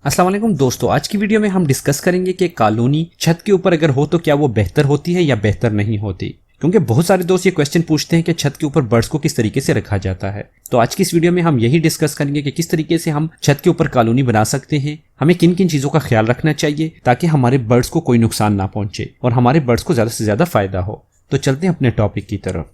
अस्सलाम वालेकुम दोस्तों, आज की वीडियो में हम डिस्कस करेंगे कि कॉलोनी छत के ऊपर अगर हो तो क्या वो बेहतर होती है या बेहतर नहीं होती। क्योंकि बहुत सारे दोस्त ये क्वेश्चन पूछते हैं कि छत के ऊपर बर्ड्स को किस तरीके से रखा जाता है। तो आज की इस वीडियो में हम यही डिस्कस करेंगे कि किस तरीके से हम छत के ऊपर कॉलोनी बना सकते हैं, हमें किन किन चीजों का ख्याल रखना चाहिए ताकि हमारे बर्ड्स को कोई नुकसान ना पहुंचे और हमारे बर्ड्स को ज्यादा से ज्यादा फायदा हो। तो चलते हैं अपने टॉपिक की तरफ।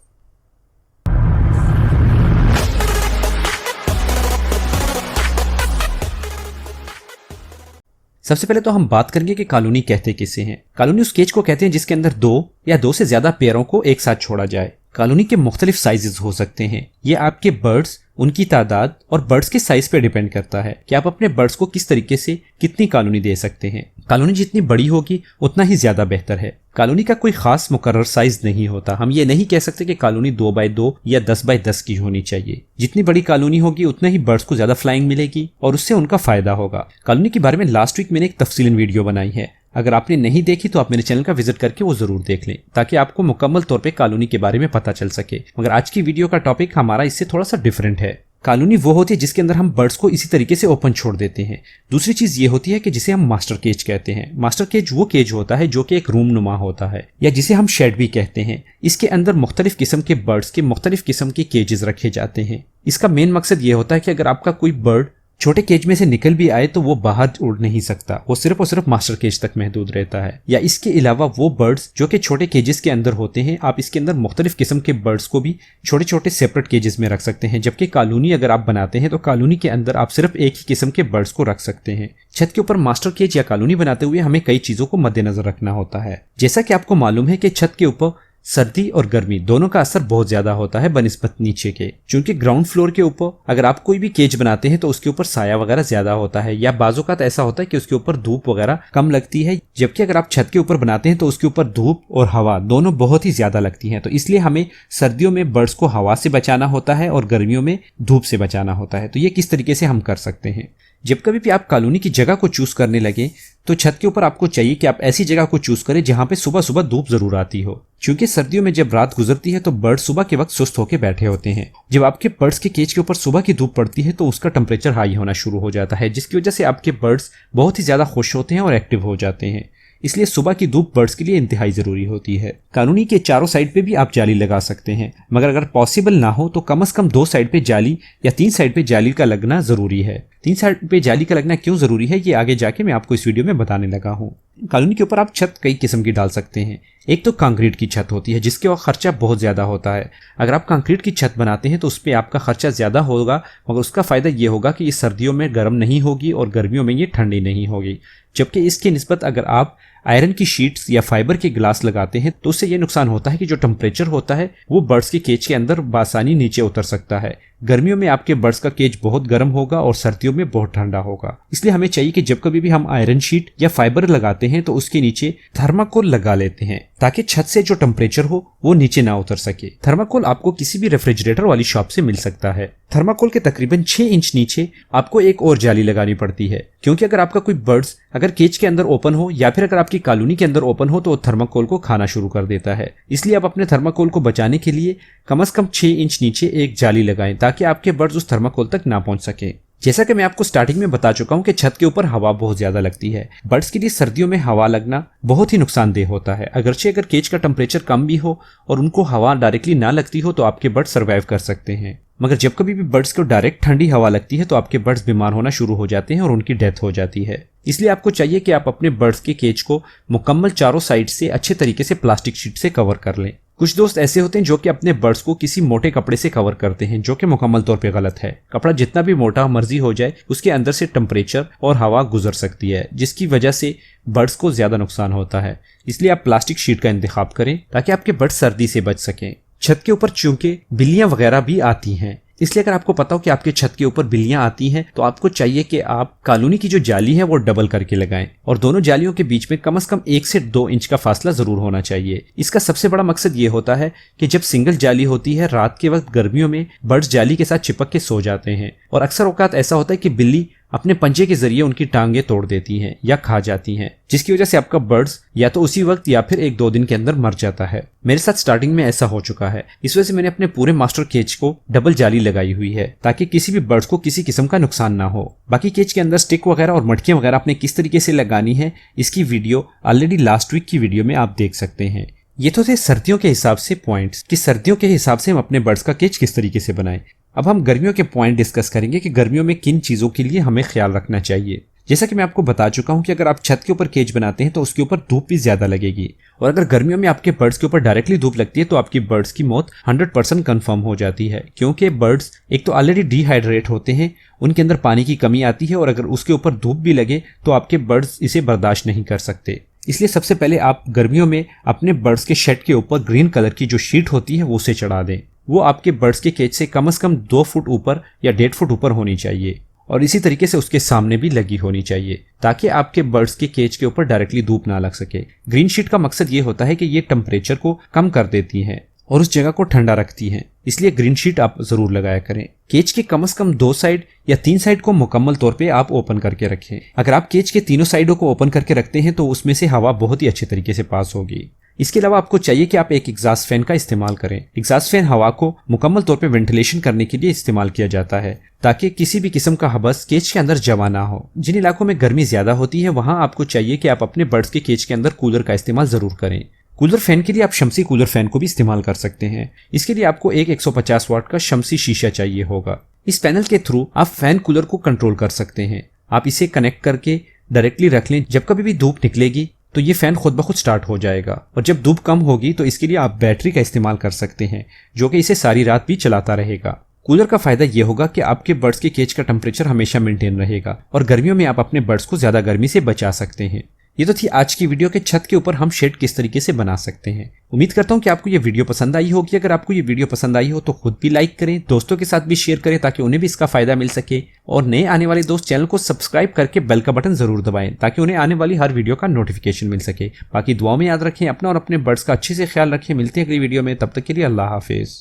सबसे पहले तो हम बात करेंगे कि कॉलोनी कहते किसे हैं। कॉलोनी उस केज को कहते हैं जिसके अंदर दो या दो से ज्यादा पेयरों को एक साथ छोड़ा जाए। कॉलोनी के मुख्तलिफ साइजेस हो सकते हैं। ये आपके बर्ड्स, उनकी तादाद और बर्ड्स के साइज पे डिपेंड करता है कि आप अपने बर्ड्स को किस तरीके से कितनी कॉलोनी दे सकते हैं। कॉलोनी जितनी बड़ी होगी उतना ही ज्यादा बेहतर है। कॉलोनी का कोई खास मुकर्रर साइज नहीं होता। हम ये नहीं कह सकते कि कॉलोनी 2x2 या 10x10 की होनी चाहिए। जितनी बड़ी कॉलोनी होगी उतना ही बर्ड्स को ज्यादा फ्लाइंग मिलेगी और उससे उनका फायदा होगा। कॉलोनी के बारे में लास्ट वीक मैंने एक तफसीलन वीडियो बनाई है। अगर आपने नहीं देखी तो आप मेरे चैनल का विजिट करके वो जरूर देख लें ताकि आपको मुकम्मल तौर पे कॉलोनी के बारे में पता चल सके। मगर आज की वीडियो का टॉपिक हमारा इससे थोड़ा सा डिफरेंट है। कॉलोनी वो होती है जिसके अंदर हम बर्ड्स को इसी तरीके से ओपन छोड़ देते हैं। दूसरी चीज ये होती है कि जिसे हम मास्टर केज कहते हैं। मास्टर केज वो केज होता है जो कि एक रूम नुमा होता है या जिसे हम शेड भी कहते हैं। इसके अंदर मुख्तलिफ किस्म के बर्ड्स के मुख्तलिफ किस्म के केजेस रखे जाते हैं। इसका मेन मकसद ये होता है कि अगर आपका कोई बर्ड छोटे केज में से निकल भी आए तो वो बाहर उड़ नहीं सकता, वो सिर्फ और सिर्फ मास्टर केज तक महदूद रहता है। या इसके अलावा वो बर्ड्स जो कि छोटे केजेस के अंदर होते हैं, आप इसके अंदर मुख्तलिफ किस्म के बर्ड्स को भी छोटे छोटे सेपरेट केजेस में रख सकते हैं। जबकि कॉलोनी अगर आप बनाते हैं तो कॉलोनी के अंदर आप सिर्फ एक ही किस्म के बर्ड्स को रख सकते हैं। छत के ऊपर मास्टर केज या कॉलोनी बनाते हुए हमें कई चीजों को मद्देनजर रखना होता है। जैसा कि आपको मालूम है कि छत के ऊपर सर्दी और गर्मी दोनों का असर बहुत ज्यादा होता है बनिस्बत नीचे के। क्योंकि ग्राउंड फ्लोर के ऊपर अगर आप कोई भी केज बनाते हैं तो उसके ऊपर साया वगैरह ज्यादा होता है या बाज़ोकात ऐसा होता है कि उसके ऊपर धूप वगैरह कम लगती है। जबकि अगर आप छत के ऊपर बनाते हैं तो उसके ऊपर धूप और हवा दोनों बहुत ही ज्यादा लगती है। तो इसलिए हमें सर्दियों में बर्ड्स को हवा से बचाना होता है और गर्मियों में धूप से बचाना होता है। तो ये किस तरीके से हम कर सकते हैं। जब कभी भी आप कॉलोनी की जगह को चूज करने लगे तो छत के ऊपर आपको चाहिए कि आप ऐसी जगह को चूज करें जहां पे सुबह सुबह धूप जरूर आती हो। क्योंकि सर्दियों में जब रात गुजरती है तो बर्ड सुबह के वक्त सुस्त होकर बैठे होते हैं। जब आपके बर्ड्स के केज के ऊपर सुबह की धूप पड़ती है तो उसका टेम्परेचर हाई होना शुरू हो जाता है, जिसकी वजह से आपके बर्ड्स बहुत ही ज्यादा खुश होते हैं और एक्टिव हो जाते हैं। इसलिए सुबह की धूप बर्ड्स के लिए इंतहाई जरूरी होती है। कॉलोनी के चारों साइड पे भी आप जाली लगा सकते हैं, मगर अगर पॉसिबल ना हो तो कम से कम 2 साइड पे जाली या 3 साइड पे जाली का लगना जरूरी है। 3 साइड पे जाली का लगना क्यों जरूरी है ये आगे जाके मैं आपको इस वीडियो में बताने लगा हूँ। कॉलोनी के ऊपर आप छत कई किस्म की डाल सकते हैं। एक तो कंक्रीट की छत होती है जिसके वक्त खर्चा बहुत ज्यादा होता है। अगर आप कंक्रीट की छत बनाते हैं तो उस पर आपका खर्चा ज्यादा होगा, मगर उसका फायदा ये होगा कि ये सर्दियों में गर्म नहीं होगी और गर्मियों में ये ठंडी नहीं होगी। जबकि इसके निस्बत अगर आप आयरन की शीट्स या फाइबर के ग्लास लगाते हैं तो उससे ये नुकसान होता है कि जो टेम्परेचर होता है वो बर्ड्स के केज के अंदर बासानी नीचे उतर सकता है। गर्मियों में आपके बर्ड्स का केज बहुत गर्म होगा और सर्दियों में बहुत ठंडा होगा। इसलिए हमें चाहिए कि जब कभी भी हम आयरन शीट या फाइबर लगाते हैं तो उसके नीचे थर्माकोल लगा लेते हैं ताकि छत से जो टेम्परेचर हो वो नीचे ना उतर सके। थर्माकोल आपको किसी भी रेफ्रिजरेटर वाली शॉप से मिल सकता है। थर्माकोल के तकरीबन 6 इंच नीचे आपको एक और जाली लगानी पड़ती है, क्योंकि अगर आपका कोई बर्ड्स अगर केज के अंदर ओपन हो या फिर अगर आपकी कॉलोनी के अंदर ओपन हो तो थर्माकोल को खाना शुरू कर देता है। इसलिए आप अपने थर्माकोल को बचाने के लिए कम से कम 6 इंच नीचे एक जाली लगाएं ताकि आपके बर्ड्स उस थर्माकोल तक ना पहुंच सके। जैसा कि मैं आपको स्टार्टिंग में बता चुका हूं कि छत के ऊपर हवा बहुत ज्यादा लगती है। बर्ड्स के लिए सर्दियों में हवा लगना बहुत ही नुकसानदेह होता है। अगरचे अगर केज का टेम्परेचर कम भी हो और उनको हवा डायरेक्टली ना लगती हो तो आपके बर्ड्स सर्वाइव कर सकते हैं, मगर जब कभी भी बर्ड्स को डायरेक्ट ठंडी हवा लगती है तो आपके बर्ड्स बीमार होना शुरू हो जाते हैं और उनकी डेथ हो जाती है। इसलिए आपको चाहिए कि आप अपने बर्ड्स के केज को मुकम्मल चारों साइड से अच्छे तरीके से प्लास्टिक शीट से कवर कर लें। कुछ दोस्त ऐसे होते हैं जो कि अपने बर्ड्स को किसी मोटे कपड़े से कवर करते हैं, जो कि मुकम्मल तौर पे गलत है। कपड़ा जितना भी मोटा मर्जी हो जाए उसके अंदर से टेम्परेचर और हवा गुजर सकती है, जिसकी वजह से बर्ड्स को ज्यादा नुकसान होता है। इसलिए आप प्लास्टिक शीट का इंतखाब करें ताकि आपके बर्ड्स सर्दी से बच सकें। छत के ऊपर चूंकि बिल्लियां वगैरह भी आती हैं, इसलिए अगर आपको पता हो कि आपके छत के ऊपर बिल्लियां आती हैं तो आपको चाहिए कि आप कॉलोनी की जो जाली है वो डबल करके लगाएं और दोनों जालियों के बीच में कम से कम 1 से 2 इंच का फासला जरूर होना चाहिए। इसका सबसे बड़ा मकसद ये होता है कि जब सिंगल जाली होती है रात के वक्त गर्मियों में बर्ड्स जाली के साथ चिपक के सो जाते हैं और अक्सर औकात ऐसा होता है कि बिल्ली अपने पंजे के जरिए उनकी टांगे तोड़ देती हैं या खा जाती हैं, जिसकी वजह से आपका बर्ड्स या तो उसी वक्त या फिर 1-2 दिन के अंदर मर जाता है। मेरे साथ स्टार्टिंग में ऐसा हो चुका है। इस वजह से मैंने अपने पूरे मास्टर केज को डबल जाली लगाई हुई है ताकि किसी भी बर्ड्स को किसी किस्म का नुकसान ना हो। बाकी केज के अंदर स्टिक वगैरह और मटकियां वगैरह आपने किस तरीके से लगानी है, इसकी वीडियो ऑलरेडी लास्ट वीक की वीडियो में आप देख सकते हैं। ये तो थे सर्दियों के हिसाब से पॉइंट्स कि सर्दियों के हिसाब से हम अपने बर्ड्स का केज किस तरीके से बनाएं। अब हम गर्मियों के पॉइंट डिस्कस करेंगे कि गर्मियों में किन चीजों के लिए हमें ख्याल रखना चाहिए। जैसा कि मैं आपको बता चुका हूं कि अगर आप छत के ऊपर केज बनाते हैं तो उसके ऊपर धूप भी ज्यादा लगेगी, और अगर गर्मियों में आपके बर्ड्स के ऊपर डायरेक्टली धूप लगती है तो आपकी बर्ड्स की मौत 100% कंफर्म हो जाती है, क्योंकि बर्ड्स एक तो ऑलरेडी डिहाइड्रेट होते हैं, उनके अंदर पानी की कमी आती है, और अगर उसके ऊपर धूप भी लगे तो आपके बर्ड्स इसे बर्दाश्त नहीं कर सकते। इसलिए सबसे पहले आप गर्मियों में अपने बर्ड्स के शेड के ऊपर ग्रीन कलर की जो शीट होती है वो उसे चढ़ा दें। वो आपके बर्ड्स के केज से कम 2 फुट ऊपर या 1.5 फुट ऊपर होनी चाहिए, और इसी तरीके से उसके सामने भी लगी होनी चाहिए ताकि आपके बर्ड्स के केज के ऊपर डायरेक्टली धूप ना लग सके। ग्रीन शीट का मकसद ये होता है कि ये टेम्परेचर को कम कर देती है और उस जगह को ठंडा रखती हैं, इसलिए ग्रीन शीट आप जरूर लगाया करें। केज के कम 2 साइड या 3 साइड को मुकम्मल तौर पे आप ओपन करके रखें। अगर आप केज के तीनों साइडों को ओपन करके रखते हैं तो उसमें से हवा बहुत ही अच्छे तरीके से पास होगी। इसके अलावा आपको चाहिए कि आप एक एग्जॉस्ट फैन का इस्तेमाल करें। एग्जॉस्ट फैन हवा को मुकम्मल तौर पे वेंटिलेशन करने के लिए इस्तेमाल किया जाता है ताकि किसी भी किस्म का हबस केज के अंदर जमा ना हो। जिन इलाकों में गर्मी ज्यादा होती है वहां आपको चाहिए कि आप अपने बर्ड्स के केज के अंदर कूलर का इस्तेमाल जरूर करें। कूलर फैन के लिए आप शमसी कूलर फैन को भी इस्तेमाल कर सकते हैं। इसके लिए आपको एक 150 वाट का शमसी शीशा चाहिए होगा। इस पैनल के थ्रू आप फैन कूलर को कंट्रोल कर सकते हैं। आप इसे कनेक्ट करके डायरेक्टली रख लें। जब कभी भी धूप निकलेगी तो ये फैन खुद ब खुद स्टार्ट हो जाएगा, और जब धूप कम होगी तो इसके लिए आप बैटरी का इस्तेमाल कर सकते हैं जो कि इसे सारी रात भी चलाता रहेगा। कूलर का फायदा ये होगा कि आपके बर्ड्स के केज का टेम्परेचर हमेशा मेंटेन रहेगा और गर्मियों में आप अपने बर्ड्स को ज्यादा गर्मी से बचा सकते हैं। ये तो थी आज की वीडियो के छत के ऊपर हम शेड किस तरीके से बना सकते हैं। उम्मीद करता हूं कि आपको ये वीडियो पसंद आई होगी। अगर आपको ये वीडियो पसंद आई हो तो खुद भी लाइक करें, दोस्तों के साथ भी शेयर करें ताकि उन्हें भी इसका फायदा मिल सके, और नए आने वाले दोस्त चैनल को सब्सक्राइब करके बेल का बटन जरूर दबाएं ताकि उन्हें आने वाली हर वीडियो का नोटिफिकेशन मिल सके। बाकी दुआओं में याद रखें, अपना और अपने बर्ड्स का अच्छे से ख्याल रखें। मिलते हैं अगली वीडियो में, तब तक के लिए अल्लाह हाफिज।